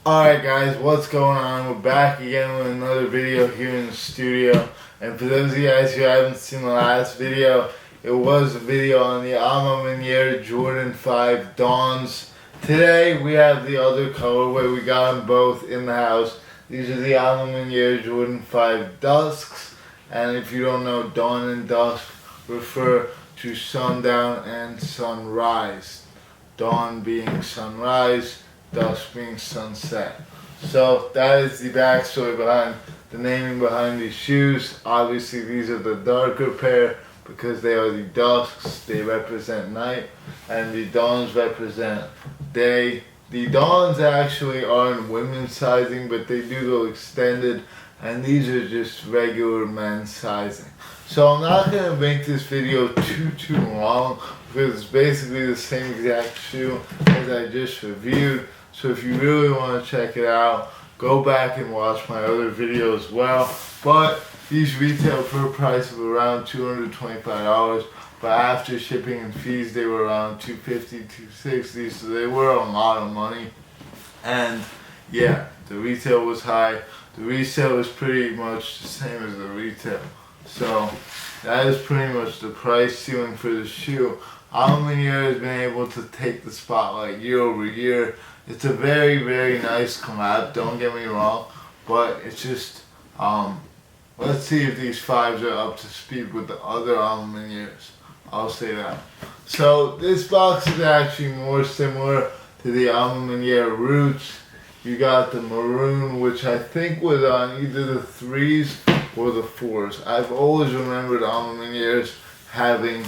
Alright guys, what's going on? We're back again with another video here in the studio. And for those of you guys who haven't seen the last video, it was a video on the Ma Maniere Jordan 5 Dawns. Today we have the other colorway. We got them both in the house. These are the Ma Maniere Jordan 5 Dusks. And if you don't know, dawn and dusk refer to sundown and sunrise. Dawn being sunrise, dusk being sunset. So that is the backstory behind the naming behind these shoes. Obviously these are the darker pair because they are the dusks. They represent night and the dawns represent day. The dawns actually are in women's sizing, but they do go extended, and these are just regular men's sizing. So I'm not going to make this video too long because it's basically the same exact shoe as I just reviewed. So if you really want to check it out, go back and watch my other video as well. But these retail for a price of around $225, but after shipping and fees they were around $250, $260, so they were a lot of money. And yeah, the retail was high. The resale was pretty much the same as the retail. So that is pretty much the price ceiling for the shoe. Ma Maniere has been able to take the spotlight year over year. It's a very nice collab, don't get me wrong, but it's just, let's see if these fives are up to speed with the other Ma Manieres. I'll say that. So this box is actually more similar to the Ma Maniere Roots. You got the maroon, which I think was on either the 3s or the 4s. I've always remembered Ma Manieres having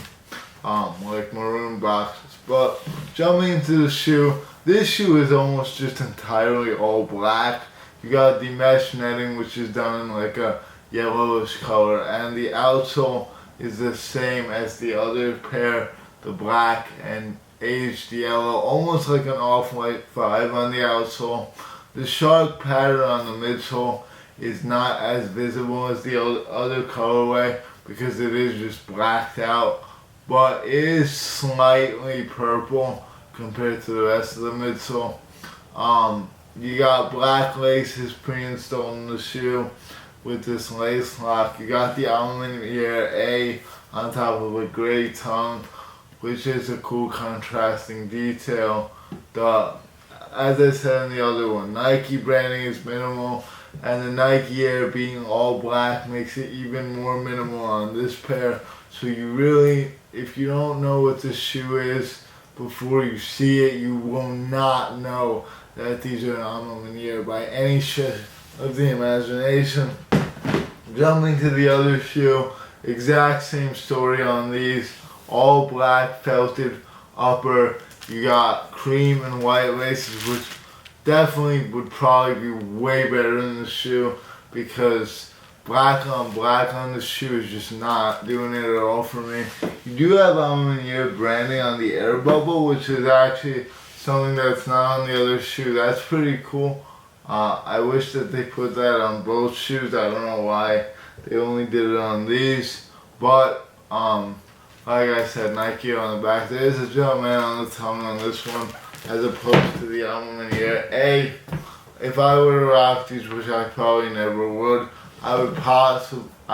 like maroon boxes. But jumping into the shoe, this shoe is almost just entirely all black. You got the mesh netting, which is done in like a yellowish color, and the outsole is the same as the other pair, the black and aged yellow, almost like an off-white 5 on the outsole. The shark pattern on the midsole is not as visible as the other colorway because it is just blacked out, but it is slightly purple compared to the rest of the midsole. You got black laces pre-installed in the shoe with this lace lock. You got the Ma Maniere A on top of a gray tongue, which is a cool contrasting detail. As I said in the other one, Nike branding is minimal, and the Nike Air being all black makes it even more minimal on this pair. So you really, if you don't know what this shoe is before you see it, you will not know that these are Ma Maniere by any stretch of the imagination. Jumping to the other shoe, exact same story on these. All black felted upper. You got cream and white laces, which definitely would probably be way better than the shoe because black on the shoe is just not doing it at all for me. You do have Ma Maniere branding on the air bubble, which is actually something that's not on the other shoe. That's pretty cool. I wish that they put that on both shoes. I don't know why they only did it on these, but like I said, Nike on the back. There is a Jumpman on the tongue on this one, as opposed to the Ma Maniere A. If I were to rock these, which I probably never would, I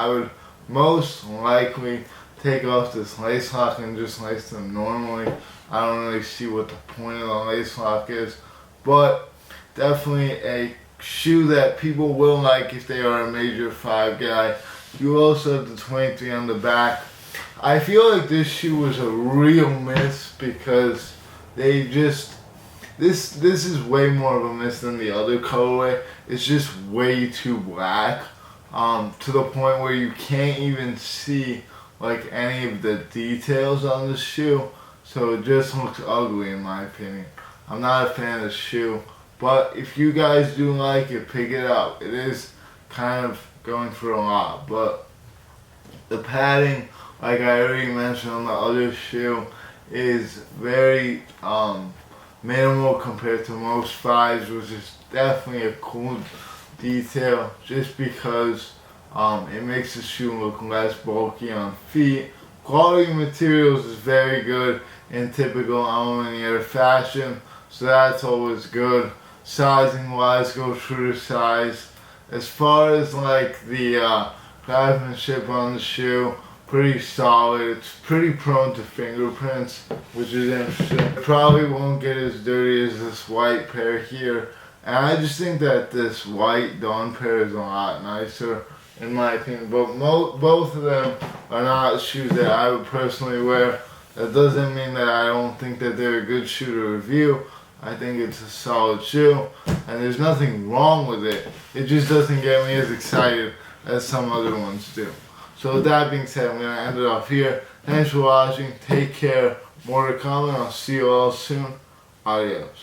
would most likely take off this lace lock and just lace them normally. I don't really see what the point of the lace lock is, but definitely a shoe that people will like if they are a major 5 guy. You also have the 23 on the back. I feel like this shoe was a real miss because they just, this is way more of a miss than the other colorway. It's just way too black, to the point where you can't even see like any of the details on the shoe. So it just looks ugly in my opinion. I'm not a fan of the shoe, but if you guys do like it, pick it up. It is kind of going for a lot, but the padding, like I already mentioned on the other shoe, is very minimal compared to most 5s, which is definitely a cool detail just because it makes the shoe look less bulky on feet. Quality materials is very good in typical Ma Maniere fashion, so that's always good. sizing wise, go true to size. As far as like the craftsmanship on the shoe, pretty solid. It's pretty prone to fingerprints, which is interesting. It probably won't get as dirty as this white pair here. And I just think that this white Dawn pair is a lot nicer, in my opinion. But both of them are not shoes that I would personally wear. That doesn't mean that I don't think that they're a good shoe to review. I think it's a solid shoe, and there's nothing wrong with it. It just doesn't get me as excited as some other ones do. So with that being said, I'm going to end it off here. Thanks for watching. Take care. More to come, and I'll see you all soon. Adios.